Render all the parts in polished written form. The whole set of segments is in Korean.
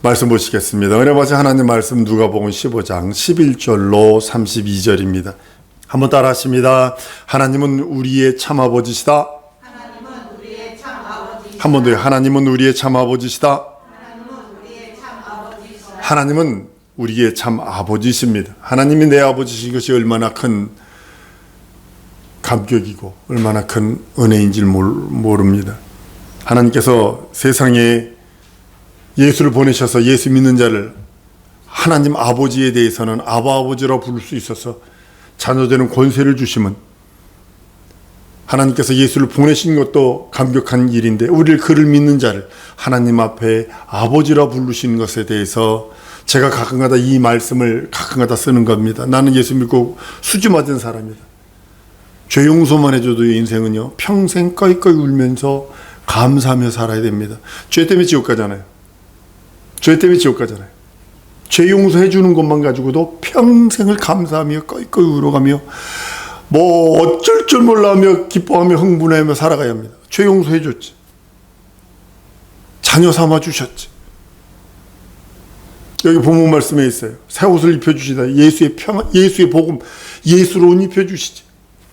말씀 보시겠습니다. 은혜 받으신 하나님 말씀 누가복음 15장 11절로 32절입니다. 한번 따라 하십니다. 하나님은 우리의 참 아버지시다. 하나님은 우리의 참 아버지시다. 한 번 더요. 하나님은 우리의 참 아버지시다. 하나님은 우리의 참 아버지시다. 하나님은 우리의 참 아버지십니다. 하나님이 내 아버지신 것이 얼마나 큰 감격이고 얼마나 큰 은혜인지 모릅니다. 하나님께서 세상에 예수를 보내셔서 예수 믿는 자를 하나님 아버지에 대해서는 아버지라고 부를 수 있어서 자녀되는 권세를 주심은 하나님께서 예수를 보내신 것도 감격한 일인데 우리를 그를 믿는 자를 하나님 앞에 아버지라 부르시는 것에 대해서 제가 가끔가다 이 말씀을 가끔가다 쓰는 겁니다. 나는 예수 믿고 수지 맞은 사람이다. 죄 용서만 해줘도 인생은요 평생 꺼이꺼이 울면서 감사하며 살아야 됩니다. 죄 때문에 지옥 가잖아요. 죄 때문에 지옥 가잖아요. 죄 용서해 주는 것만 가지고도 평생을 감사하며 꺼이꺼이 울어가며 뭐 어쩔 줄 몰라하며 기뻐하며 흥분하며 살아가야 합니다. 죄 용서해 줬지. 자녀 삼아 주셨지. 여기 본문 말씀에 있어요. 새 옷을 입혀주시다. 예수의 복음, 예수로 옷 입혀주시지.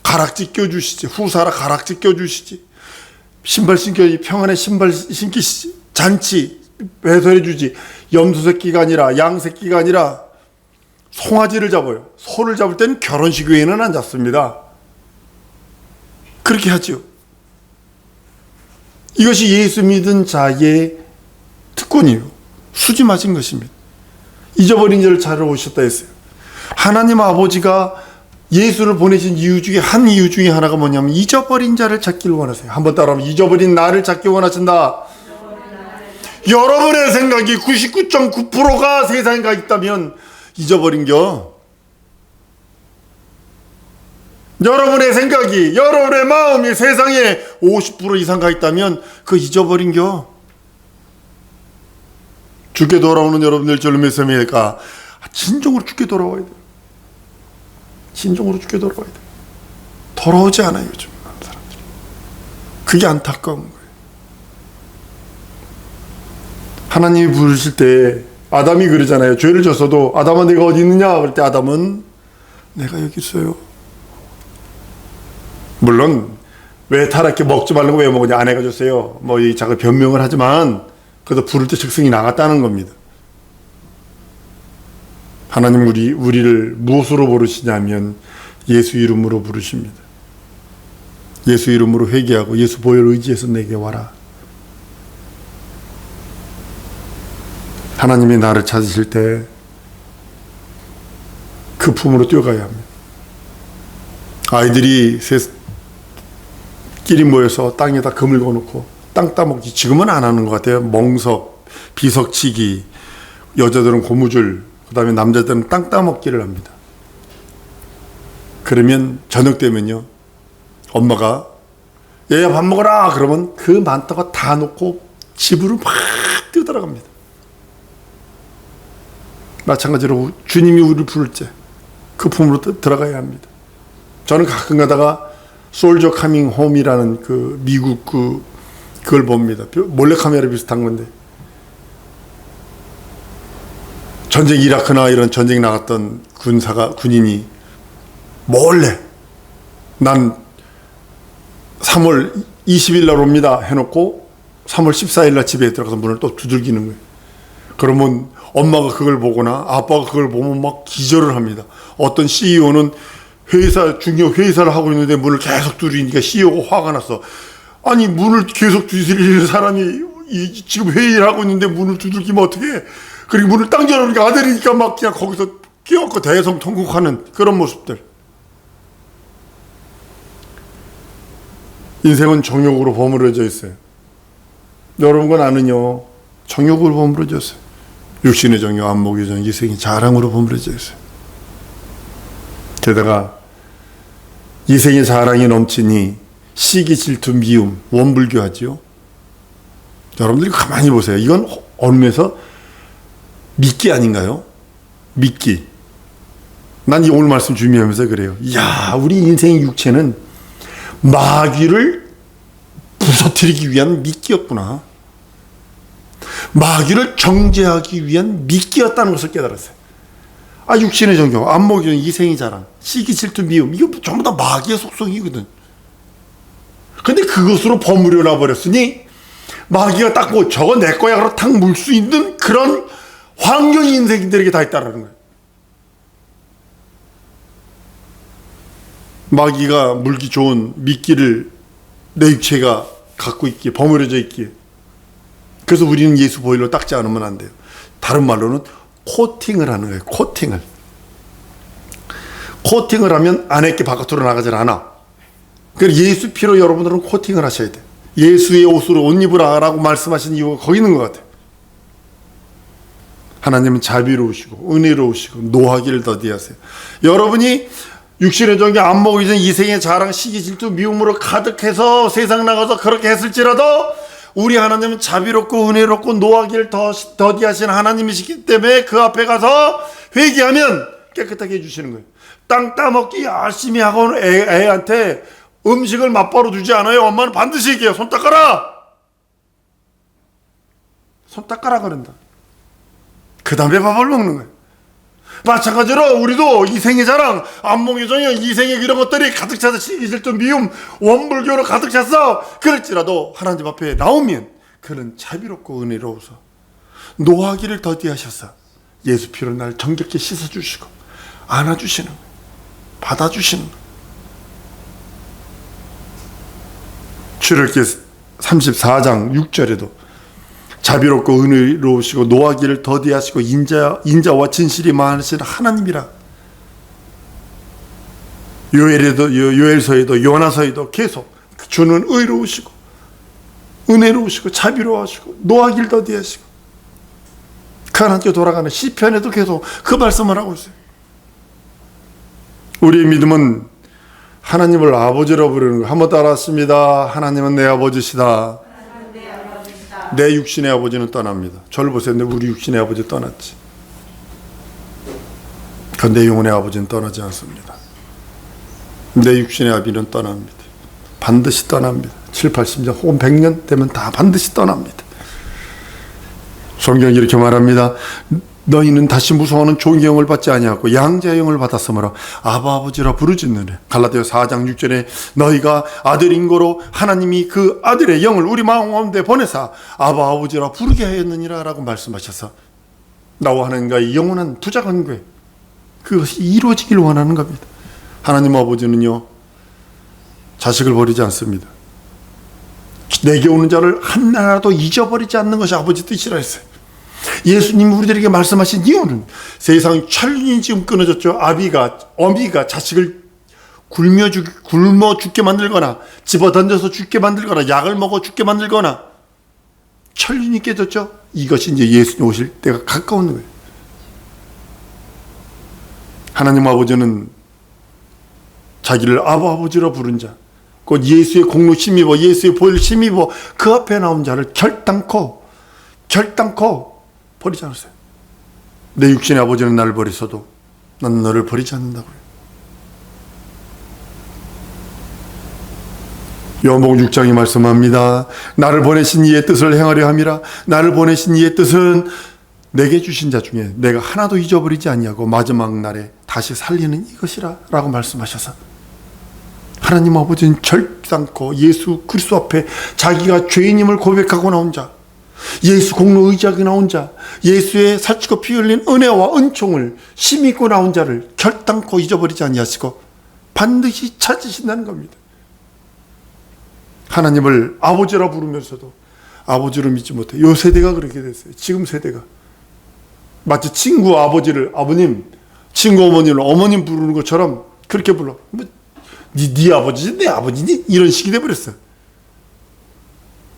가락지 껴주시지. 후사라 가락지 껴주시지. 신발 평안의 신발 신기시지. 잔치 배설해 주지. 염소 새끼가 아니라 양 새끼가 아니라 송아지를 잡아요. 소를 잡을 때는 결혼식 외에는 안 잡습니다. 그렇게 하죠. 이것이 예수 믿은 자의 특권이에요. 수지 맞은 것입니다. 잊어버린 자를 찾아오셨다 했어요. 하나님 아버지가 예수를 보내신 이유 중에 하나가 뭐냐면 잊어버린 자를 찾기를 원하세요. 한번 따라하면 잊어버린 나를 찾기 원하신다. 여러분의 생각이 99.9%가 세상에 가 있다면 잊어버린겨. 여러분의 생각이, 여러분의 마음이 세상에 50% 이상 가 있다면 그 잊어버린겨. 주께 돌아오는 여러분들 저를 믿습니까? 진정으로 주께 돌아와야 돼요. 진정으로 주께 돌아와야 돼요. 돌아오지 않아요, 요즘 사람들이. 그게 안타까운 거예요. 하나님이 부르실 때 아담이 그러잖아요. 죄를 졌어도 아담아 내가 어디 있느냐? 그럴 때 아담은 내가 여기 있어요. 물론 왜 타락해 먹지 말라고 왜 먹었냐? 아내가 줬어요. 뭐 이 자꾸 변명을 하지만 그래도 부를 때 즉성이 나갔다는 겁니다. 하나님 우리를 무엇으로 부르시냐면 예수 이름으로 부르십니다. 예수 이름으로 회개하고 예수 보혈 의지해서 내게 와라. 하나님이 나를 찾으실 때 그 품으로 뛰어가야 합니다. 아이들이 끼리 모여서 땅에다 금을 거놓고 땅 따먹기 지금은 안 하는 것 같아요. 멍석, 비석치기, 여자들은 고무줄, 그 다음에 남자들은 땅 따먹기를 합니다. 그러면 저녁 되면요 엄마가 얘야 밥 먹어라 그러면 그 만떡을 다 놓고 집으로 막 뛰어들어갑니다. 마찬가지로 주님이 우리를 부를 때 그 품으로 들어가야 합니다. 저는 가끔 가다가 솔저 카밍 홈이라는 그 미국 그걸 봅니다. 몰래카메라 비슷한 건데 전쟁 이라크나 이런 전쟁 나갔던 군인이 몰래 난 3월 20일 날 옵니다 해놓고 3월 14일 날 집에 들어가서 문을 또 두들기는 거예요. 그러면 엄마가 그걸 보거나 아빠가 그걸 보면 막 기절을 합니다. 어떤 CEO는 중요 회의사를 하고 있는데 문을 계속 두드리니까 CEO가 화가 났어. 아니 문을 계속 두드리는 사람이 지금 회의를 하고 있는데 문을 두들기면 어떡해. 그리고 문을 딱 열어보니까 아들이니까 막 그냥 거기서 끼얹고 대성통곡하는 그런 모습들. 인생은 정욕으로 버무려져 있어요. 여러분과 나는요 정욕으로 버무려져 있어요. 육신의 정욕, 안목의 정욕, 이생의 자랑으로 버무려져 있어요. 게다가 이생의 자랑이 넘치니 시기, 질투, 미움, 원불교하지요. 여러분들이 가만히 보세요. 이건 언면에서 미끼 아닌가요? 미끼. 난 오늘 말씀 준비하면서 그래요. 이야, 우리 인생의 육체는 마귀를 부서뜨리기 위한 미끼였구나. 마귀를 정죄하기 위한 미끼였다는 것을 깨달았어요. 육신의 정욕, 안목의 이생의 자랑, 시기 질투 미움, 이거 전부 다 마귀의 속성이거든. 근데 그것으로 버무려 놔버렸으니 마귀가 딱 뭐 저거 내 거야 그러고 탁 물 수 있는 그런 환경이 인생들에게 다 있다는 거예요. 마귀가 물기 좋은 미끼를 내 육체가 갖고 있기에, 버무려져 있기에. 그래서 우리는 예수 보혈로 닦지 않으면 안 돼요. 다른 말로는 코팅을 하는 거예요. 코팅을 하면 안에 게 바깥으로 나가질 않아. 그래서 예수 피로 여러분들은 코팅을 하셔야 돼요. 예수의 옷으로 옷 입으라라고 말씀하신 이유가 거기 있는 것 같아요. 하나님은 자비로우시고 은혜로우시고 노하기를 더디하세요. 여러분이 육신의 정욕, 안목의 전 이생의 자랑, 시기 질투 미움으로 가득해서 세상 나가서 그렇게 했을지라도 우리 하나님은 자비롭고 은혜롭고 노하기를 더디하신 하나님이시기 때문에 그 앞에 가서 회개하면 깨끗하게 해주시는 거예요. 땅 따먹기 열심히 하고 애한테 음식을 맛보러 주지 않아요. 엄마는 반드시 얘기해요. 손 닦아라. 손 닦아라 그런다. 그 다음에 밥을 먹는 거예요. 마찬가지로 우리도 이생의 자랑, 안목의 정욕, 이생의 이런 것들이 가득 차서 시기 질투 미움, 원불교로 가득 찼어. 그럴지라도 하나님 앞에 나오면 그는 자비롭고 은혜로워서 노하기를 더디하셔서 예수 피로 날 정결케 씻어주시고 안아주시는 거예요. 받아주시는 거예요. 출애굽기 34장 6절에도 자비롭고 은혜로우시고 노하기를 더디하시고 인자와 진실이 많으신 하나님이라. 요엘서에도 요나서에도 계속 주는 의로우시고 은혜로우시고 자비로워하시고 노하기를 더디하시고 그 하나님께 돌아가는 시편에도 계속 그 말씀을 하고 있어요. 우리의 믿음은 하나님을 아버지로 부르는 거. 한번 따라했습니다. 하나님은 내 아버지시다. 내 육신의 아버지는 떠납니다. 저를 보세요. 우리 육신의 아버지 떠났지. 그런데 내 영혼의 아버지는 떠나지 않습니다. 내 육신의 아비는 떠납니다. 반드시 떠납니다. 7, 80년 혹은 100년 되면 다 반드시 떠납니다. 성경이 이렇게 말합니다. 너희는 다시 무서워하는 종의 영을 받지 아니하고 양자의 영을 받았으므로 아바 아버지라 부르짖느니라. 갈라디아 4장 6절에 너희가 아들인 거로 하나님이 그 아들의 영을 우리 마음 가운데 보내사 아바 아버지라 부르게 하였느니라 라고 말씀하셔서 나와 하나님과의 영원한 부자관계 그것이 이루어지길 원하는 겁니다. 하나님 아버지는요 자식을 버리지 않습니다. 내게 오는 자를 한나라도 잊어버리지 않는 것이 아버지 뜻이라 했어요. 예수님 우리들에게 말씀하신 이유는 세상 천륜이 지금 끊어졌죠. 어미가 자식을 굶어 죽게 만들거나 집어 던져서 죽게 만들거나 약을 먹어 죽게 만들거나 천륜이 깨졌죠. 이것이 이제 예수님 오실 때가 가까운 거예요. 하나님 아버지는 자기를 아버지로 부른 자, 곧 예수의 공로 힘입어 예수의 보혈 힘입어 그 앞에 나온 자를 결단코 버리지 않았어요. 내 육신의 아버지는 나를 버리셔도 나는 너를 버리지 않는다고요. 요한복음 6장이 말씀합니다. 나를 보내신 이의 뜻을 행하려 함이라. 나를 보내신 이의 뜻은 내게 주신 자 중에 내가 하나도 잊어버리지 아니하고 마지막 날에 다시 살리는 이것이라 라고 말씀하셔서 하나님 아버지는 결단코 예수 그리스도 앞에 자기가 죄인임을 고백하고 나온 자, 예수 공로 의지하게 나온 자, 예수의 살찌고 피 흘린 은혜와 은총을 심입고 나온 자를 결단코 잊어버리지 아니하시고 반드시 찾으신다는 겁니다. 하나님을 아버지라 부르면서도 아버지로 믿지 못해. 요 세대가 그렇게 됐어요. 지금 세대가 마치 친구 아버지를 아버님, 친구 어머니를 어머님 부르는 것처럼 그렇게 불러. 네 아버지지 내 아버지니? 이런 식이 돼버렸어요.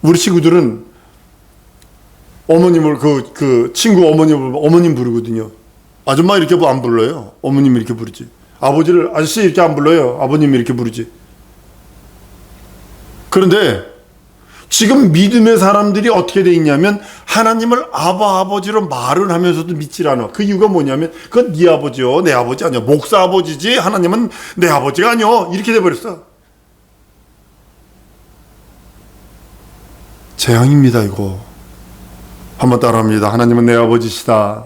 우리 친구들은 어머님을 그 친구 어머님을 어머님 부르거든요. 아줌마 이렇게 안 불러요. 어머님 이렇게 부르지. 아버지를 아저씨 이렇게 안 불러요. 아버님 이렇게 부르지. 그런데 지금 믿음의 사람들이 어떻게 돼 있냐면 하나님을 아버지로 말을 하면서도 믿질 않아. 그 이유가 뭐냐면 그건 네 아버지요 내 아버지 아니야. 목사 아버지지 하나님은 내 아버지가 아니요. 이렇게 돼버렸어. 재앙입니다 이거. 한번 따라합니다. 하나님은 내 아버지시다.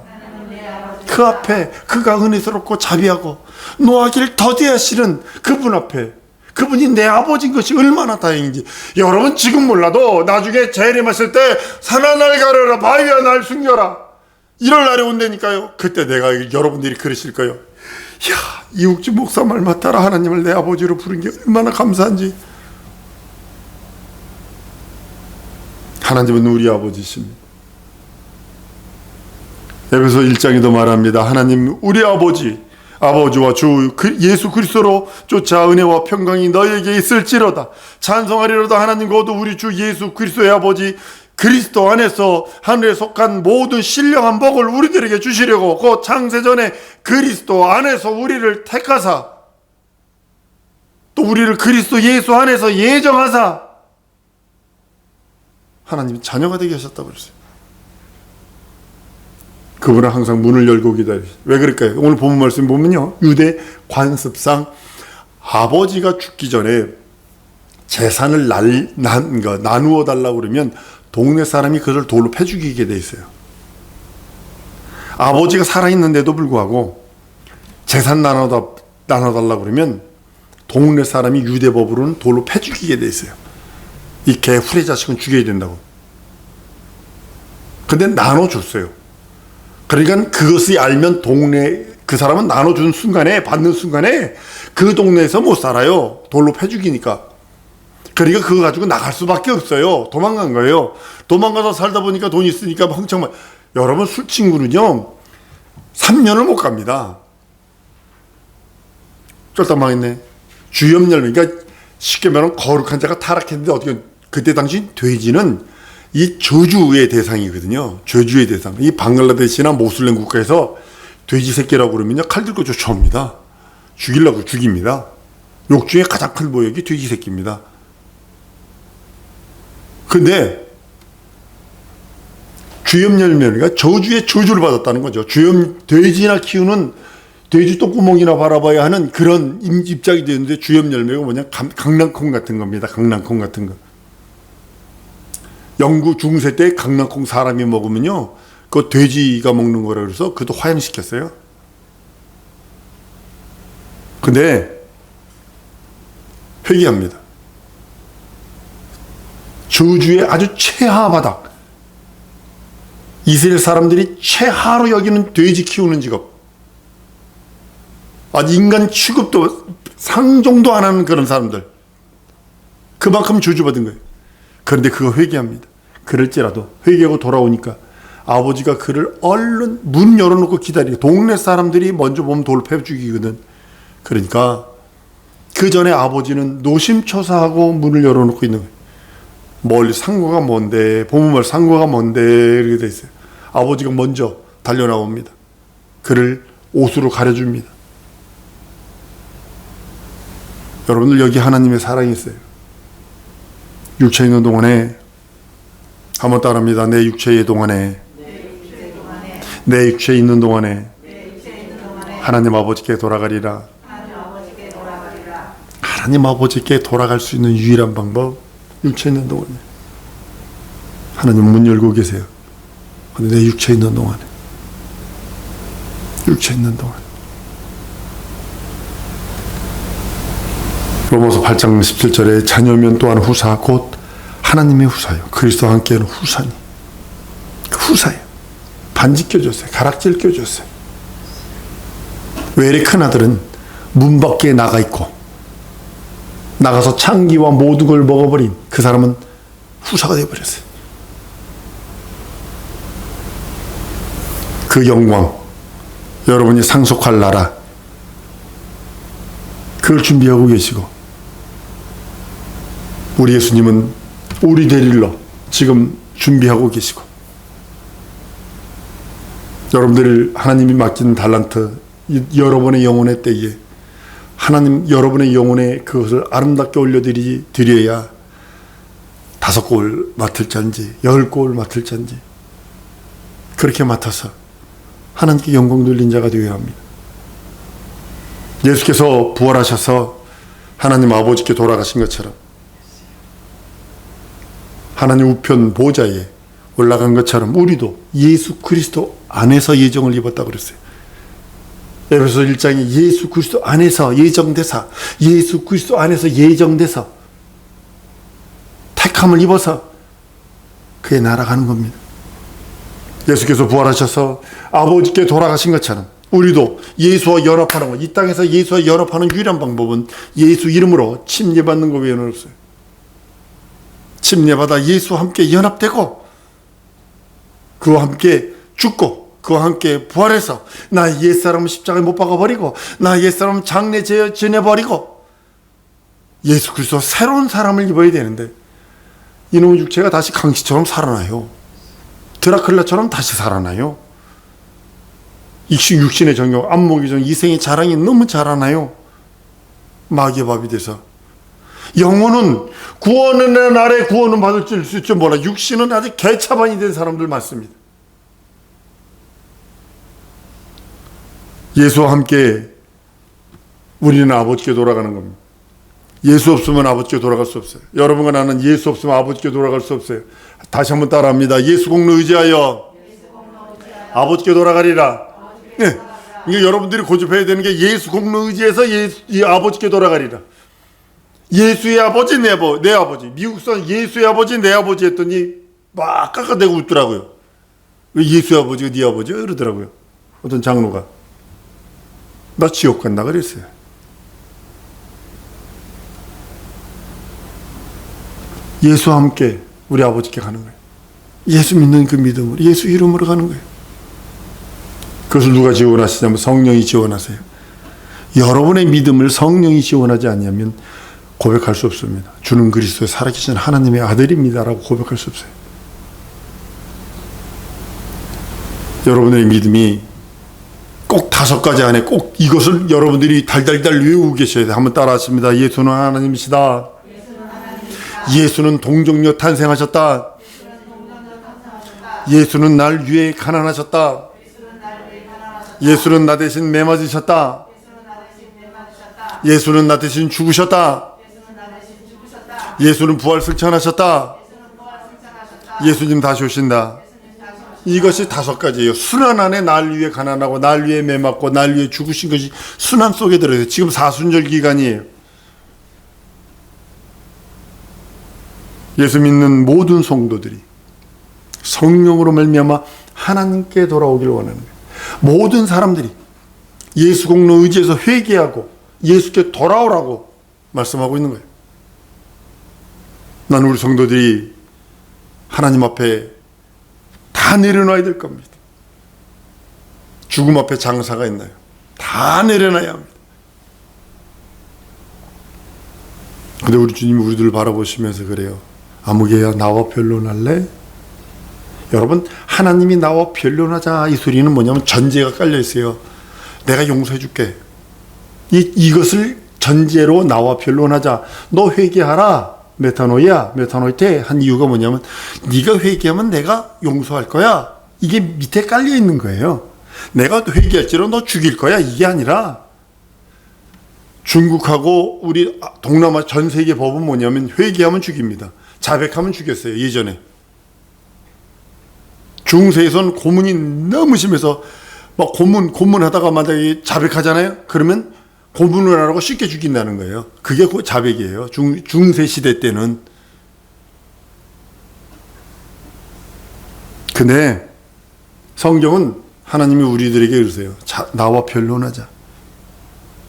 그 앞에 그가 은혜스럽고 자비하고 노하기를 더디하시는 그분 앞에, 그분이 내 아버지인 것이 얼마나 다행인지. 여러분 지금 몰라도 나중에 재림하실 때 산아 날 가려라, 바위야 날 숨겨라, 이럴 날이 온다니까요. 그때 내가 여러분들이 그러실 거예요. 이야, 이욱주 목사 말 맞다라. 하나님을 내 아버지로 부른 게 얼마나 감사한지. 하나님은 우리 아버지십니다. 에베소 1장에도 말합니다. 하나님 우리 아버지와 주 예수 그리스도로 쫓아 은혜와 평강이 너에게 있을지로다. 찬송하리로다. 하나님 곧 우리 주 예수 그리스도의 아버지 그리스도 안에서 하늘에 속한 모든 신령한 복을 우리들에게 주시려고 곧 창세전에 그리스도 안에서 우리를 택하사 또 우리를 그리스도 예수 안에서 예정하사 하나님이 자녀가 되게 하셨다고 그랬어요. 그분은 항상 문을 열고 기다리세요. 왜 그럴까요? 오늘 본문 말씀 보면요, 유대 관습상 아버지가 죽기 전에 재산을 나누어 달라고 그러면 동네 사람이 그를 돌로 패 죽이게 돼 있어요. 아버지가 살아있는데도 불구하고 재산 나눠달라고 그러면 동네 사람이 유대법으로는 돌로 패 죽이게 돼 있어요. 이 개 후레 자식은 죽여야 된다고. 근데 나눠줬어요. 그러니까 그것을 알면 동네 그 사람은 나눠준 순간에, 받는 순간에 그 동네에서 못 살아요. 돌로 패 죽이니까. 그러니까 그거 가지고 나갈 수밖에 없어요. 도망간 거예요. 도망가서 살다 보니까 돈이 있으니까 흥청만. 여러분 술친구는요 3년을 못 갑니다. 쫄딱 망했네. 주염열매. 그러니까 쉽게 말하면 거룩한 자가 타락했는데 어떻게, 그때 당시 돼지는 이 저주의 대상이거든요. 저주의 대상. 이 방글라데시나 모슬렘 국가에서 돼지 새끼라고 그러면요 칼 들고 쫓아옵니다. 죽이려고 죽입니다. 욕 중에 가장 큰 모욕이 돼지 새끼입니다. 근데 주염열매가 저주의 저주를 받았다는 거죠. 돼지나 키우는 돼지 똥구멍이나 바라봐야 하는 그런 입장이 되는데 주염열매가 뭐냐, 강낭콩 같은 겁니다. 강낭콩 같은 거. 영구 중세 때 강낭콩 사람이 먹으면요 그거 돼지가 먹는 거라 그래서 그것도 화형시켰어요. 근데 회개합니다. 저주의 아주 최하 바닥, 이스라엘 사람들이 최하로 여기는 돼지 키우는 직업, 아주 인간 취급도 상종도 안 하는 그런 사람들, 그만큼 저주받은 거예요. 그런데 그거 회개합니다. 그럴지라도 회개하고 돌아오니까 아버지가 그를 얼른 문 열어놓고 기다리고, 동네 사람들이 먼저 보면 돌 패 죽이거든. 그러니까 그 전에 아버지는 노심초사하고 문을 열어놓고 있는 거예요. 멀리 상고가 뭔데, 보문말 상고가 뭔데 이렇게 돼 있어요. 아버지가 먼저 달려나옵니다. 그를 옷으로 가려줍니다. 여러분들 여기 하나님의 사랑이 있어요. 육체에 있는 동안에, 한번 따라합니다. 내 육체의 동안에, 내 육체에 있는 동안에 하나님 아버지께 돌아가리라. 하나님 아버지께 돌아갈 수 있는 유일한 방법, 육체에 있는 동안에 하나님 문 열고 계세요. 근데 내 육체에 있는 동안에, 육체에 있는 동안. 로마서 8장 17절에 자녀면 또한 후사 곧 하나님의 후사요. 그리스도와 함께하는 후사니. 그 후사예요. 반지 껴줬어요. 가락질 껴줬어요. 왜 이렇게 큰아들은 문 밖에 나가 있고 나가서 창기와 모든 걸 먹어버린 그 사람은 후사가 되어버렸어요. 그 영광, 여러분이 상속할 나라, 그걸 준비하고 계시고, 우리 예수님은 우리 데리러 지금 준비하고 계시고, 여러분들 하나님이 맡긴 달란트, 여러분의 영혼의 때에 하나님 여러분의 영혼에 그것을 아름답게 올려드려야 5골 맡을지언지 10골 맡을지언지 그렇게 맡아서 하나님께 영광 돌린 자가 되어야 합니다. 예수께서 부활하셔서 하나님 아버지께 돌아가신 것처럼 하나님 우편 보좌에 올라간 것처럼 우리도 예수 그리스도 안에서 예정을 입었다고 그랬어요. 에베소 1장에 예수 그리스도 안에서 예정되사, 예수 그리스도 안에서 예정돼서 택함을 입어서 그의 나아가는 겁니다. 예수께서 부활하셔서 아버지께 돌아가신 것처럼 우리도 예수와 연합하는 것, 이 땅에서 예수와 연합하는 유일한 방법은 예수 이름으로 침례받는 것 외에는 없어요. 침례받아 예수와 함께 연합되고 그와 함께 죽고 그와 함께 부활해서 나 옛사람은 십자가에 못 박아버리고 나 옛사람은 장례 지내버리고 예수 그리스도 새로운 사람을 입어야 되는데 이놈의 육체가 다시 강시처럼 살아나요. 드라큘라처럼 다시 살아나요. 육신의 정욕, 안목의 정, 이생의 자랑이 너무 자라나요. 마귀의 밥이 돼서. 영혼은 구원의 날에 구원은 받을 수 있지 몰라. 육신은 아직 개차반이 된 사람들 많습니다. 예수와 함께 우리는 아버지께 돌아가는 겁니다. 예수 없으면 아버지께 돌아갈 수 없어요. 여러분과 나는 예수 없으면 아버지께 돌아갈 수 없어요. 다시 한번 따라합니다. 예수 공로 의지하여 아버지께 돌아가리라. 네. 이게 여러분들이 고집해야 되는 게 예수 공로 의지해서 아버지께 돌아가리라. 예수의 아버지, 내 아버지. 미국선 예수의 아버지, 내 아버지 했더니 막 깎아대고 웃더라고요. 왜 예수의 아버지가 네 아버지야? 그러더라고요. 어떤 장로가. 나 지옥 간다 그랬어요. 예수와 함께 우리 아버지께 가는 거예요. 예수 믿는 그 믿음으로, 예수 이름으로 가는 거예요. 그것을 누가 지원하시냐면 성령이 지원하세요. 여러분의 믿음을 성령이 지원하지 않으면 고백할 수 없습니다. 주는 그리스도의 살아계신 하나님의 아들입니다라고 고백할 수 없어요. 여러분의 믿음이 꼭 5가지 안에 꼭 이것을 여러분들이 달달달 외우고 계셔야 돼요. 한번 따라 하십니다. 예수는 하나님이시다. 예수는 동정녀 탄생하셨다. 예수는 날 위해 가난하셨다. 예수는 나 대신 매 맞으셨다. 예수는 나 대신 죽으셨다. 예수는 부활 승천하셨다. 예수님 다시 오신다. 이것이 5가지예요. 순환 안에 날 위해 가난하고 날 위해 매 맞고 날 위해 죽으신 것이 순환 속에 들어있어요. 지금 사순절 기간이에요. 예수 믿는 모든 성도들이 성령으로 말미암아 하나님께 돌아오기를 원하는 거예요. 모든 사람들이 예수 공로 의지해서 회개하고 예수께 돌아오라고 말씀하고 있는 거예요. 나는 우리 성도들이 하나님 앞에 다 내려놔야 될 겁니다. 죽음 앞에 장사가 있나요? 다 내려놔야 합니다. 근데 우리 주님이 우리들을 바라보시면서 그래요. 아무개야 나와 변론할래? 여러분, 하나님이 나와 변론하자 이 소리는 뭐냐면 전제가 깔려 있어요. 내가 용서해 줄게. 이것을 전제로 나와 변론하자. 너 회개하라. 메타노이야, 메타노이테 한 이유가 뭐냐면 네가 회개하면 내가 용서할 거야. 이게 밑에 깔려 있는 거예요. 내가 회개할지로 너 죽일 거야. 이게 아니라 중국하고 우리 동남아 전 세계 법은 뭐냐면 회개하면 죽입니다. 자백하면 죽였어요. 예전에. 중세에서는 고문이 너무 심해서 막 고문하다가 만약에 자백하잖아요. 그러면 고문을 하라고 쉽게 죽인다는 거예요. 그게 그 자백이에요. 중세 시대 때는. 근데 성경은 하나님이 우리들에게 그러세요. 나와 변론하자.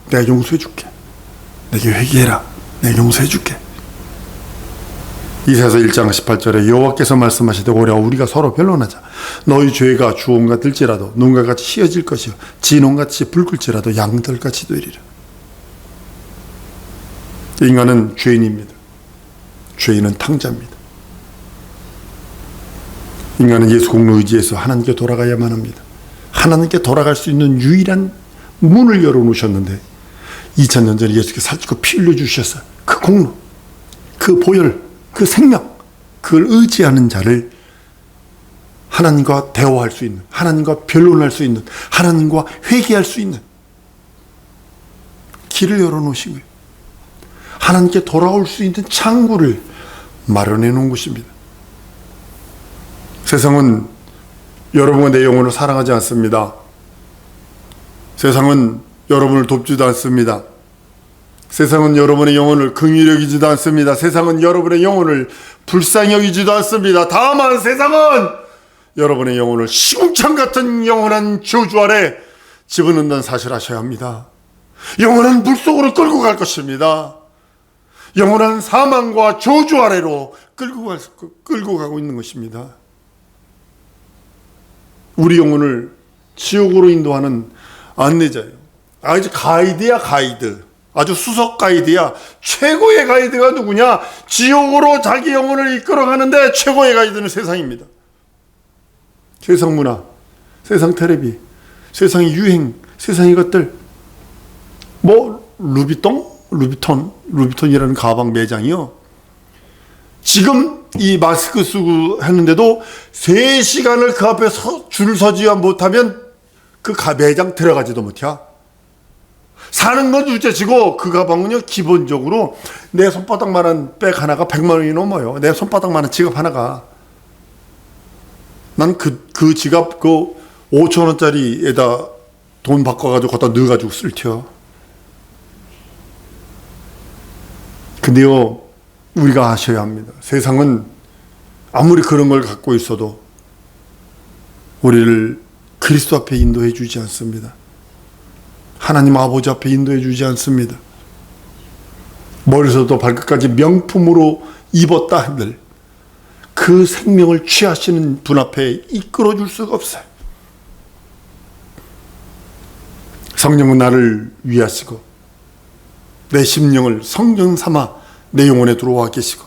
내가 용서해 줄게. 내게 회개해라. 내가 용서해 줄게. 이사야서 1장 18절에 여호와께서 말씀하시되 오랴 우리가 서로 변론하자. 너희 죄가 주홍과 들지라도 눈과 같이 휘어질 것이요 진홍같이 붉을지라도 양털같이 되리라. 인간은 죄인입니다. 죄인은 탕자입니다. 인간은 예수 공로 의지해서 하나님께 돌아가야만 합니다. 하나님께 돌아갈 수 있는 유일한 문을 열어놓으셨는데 2000년 전에 예수께서 살찌고 피 흘려주셨어요. 그 공로, 그 보혈, 그 생명, 그걸 의지하는 자를 하나님과 대화할 수 있는, 하나님과 변론할 수 있는, 하나님과 회개할 수 있는 길을 열어놓으신 거예요. 하나님께 돌아올 수 있는 창구를 마련해 놓은 것입니다. 세상은 여러분과 내 영혼을 사랑하지 않습니다. 세상은 여러분을 돕지도 않습니다. 세상은 여러분의 영혼을 긍휼히 여기지도 않습니다. 세상은 여러분의 영혼을 불쌍히 여기지도 않습니다. 다만 세상은 여러분의 영혼을 시궁창 같은 영원한 저주 아래 집어넣는다는 사실을 아셔야 합니다. 영원한 물속으로 끌고 갈 것입니다. 영원한 사망과 저주 아래로 끌고 가고 있는 것입니다. 우리 영혼을 지옥으로 인도하는 안내자예요. 아주 가이드야, 가이드. 아주 수석 가이드야. 최고의 가이드가 누구냐? 지옥으로 자기 영혼을 이끌어가는데 최고의 가이드는 세상입니다. 세상 문화, 세상 텔레비, 세상의 유행, 세상의 것들. 루비톤이라는 가방 매장이요. 지금 이 마스크 쓰고 했는데도 3시간을 그 앞에 줄 서지 못하면 그 매장 들어가지도 못해. 사는 건 둘째치고 그 가방은요, 기본적으로 내 손바닥만한 백 하나가 100만 원이 넘어요. 내 손바닥만한 지갑 하나가. 난 그 지갑 5천 원짜리에다 돈 바꿔가지고 갖다 넣어가지고 쓸텨. 근데요, 우리가 아셔야 합니다. 세상은 아무리 그런 걸 갖고 있어도 우리를 그리스도 앞에 인도해 주지 않습니다. 하나님 아버지 앞에 인도해 주지 않습니다. 머리서부터 발끝까지 명품으로 입었다 한들 그 생명을 취하시는 분 앞에 이끌어 줄 수가 없어요. 성령은 나를 위하시고 내 심령을 성령 삼아 내 영혼에 들어와 계시고,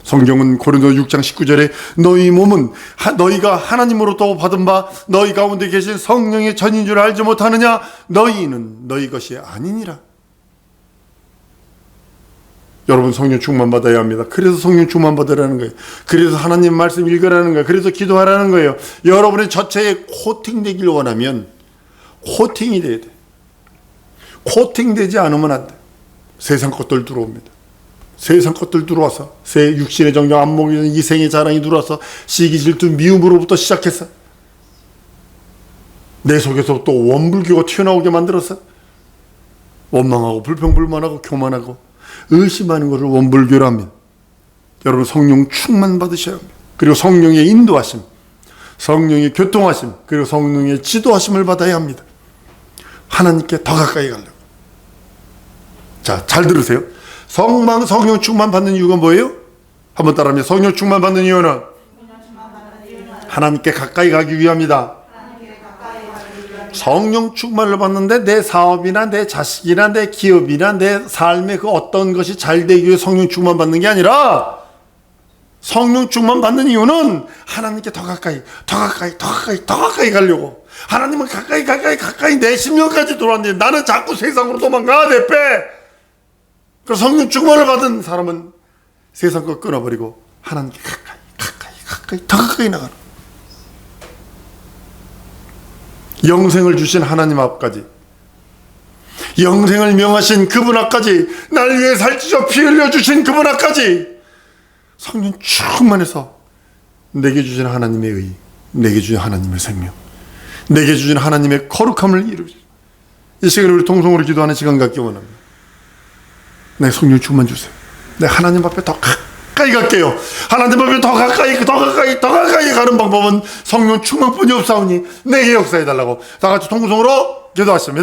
성경은 고린도 6장 19절에 너희 몸은 너희가 하나님으로부터 받은 바 너희 가운데 계신 성령의 전인 줄 알지 못하느냐? 너희는 너희 것이 아니니라. 여러분, 성령 충만 받아야 합니다. 그래서 성령 충만 받으라는 거예요. 그래서 하나님 말씀 읽으라는 거예요. 그래서 기도하라는 거예요. 여러분의 전체에 코팅되길 원하면 코팅이 돼야 돼. 코팅되지 않으면 안 돼. 세상 것들 들어옵니다. 세상 것들 들어와서 새 육신의 정령, 안목의 이생의 자랑이 들어와서 시기, 질투, 미움으로부터 시작해서 내 속에서 또 원불교가 튀어나오게 만들어서 원망하고 불평불만하고 교만하고 의심하는 것을 원불교라 합니다. 여러분, 성령 충만 받으셔야 합니다. 그리고 성령의 인도하심, 성령의 교통하심, 그리고 성령의 지도하심을 받아야 합니다. 하나님께 더 가까이 가려고. 자, 잘 들으세요. 성령 충만 받는 이유가 뭐예요? 한번 따라하면, 성령 충만 받는 이유는 하나님께 가까이 가기 위함이다. 성령 충만을 받는데 내 사업이나 내 자식이나 내 기업이나 내 삶의 그 어떤 것이 잘 되기 위해 성령 충만 받는 게 아니라, 성령 충만 받는 이유는 하나님께 더 가까이 가려고. 하나님은 가까이 내 심령까지 들어왔는데 나는 자꾸 세상으로 도망가, 내 빼. 그 성령 충만을 받은 사람은 세상 거 끊어버리고 하나님께 더 가까이 나가는. 영생을 주신 하나님 앞까지, 영생을 명하신 그분 앞까지, 날 위해 살찌셔 피 흘려 주신 그분 앞까지 성령 충만해서 내게 주신 하나님의 의, 내게 주신 하나님의 생명, 내게 주신 하나님의 거룩함을 이루시. 이 시간에 우리 통성으로 기도하는 시간 갖기 원합니다. 내 성령 충만 주세요. 내 하나님 앞에 더 가까이 갈게요. 하나님 앞에 더 가까이 가는 방법은 성령 충만뿐이 없사오니 내게 역사해달라고 다 같이 통성으로 기도하십니다.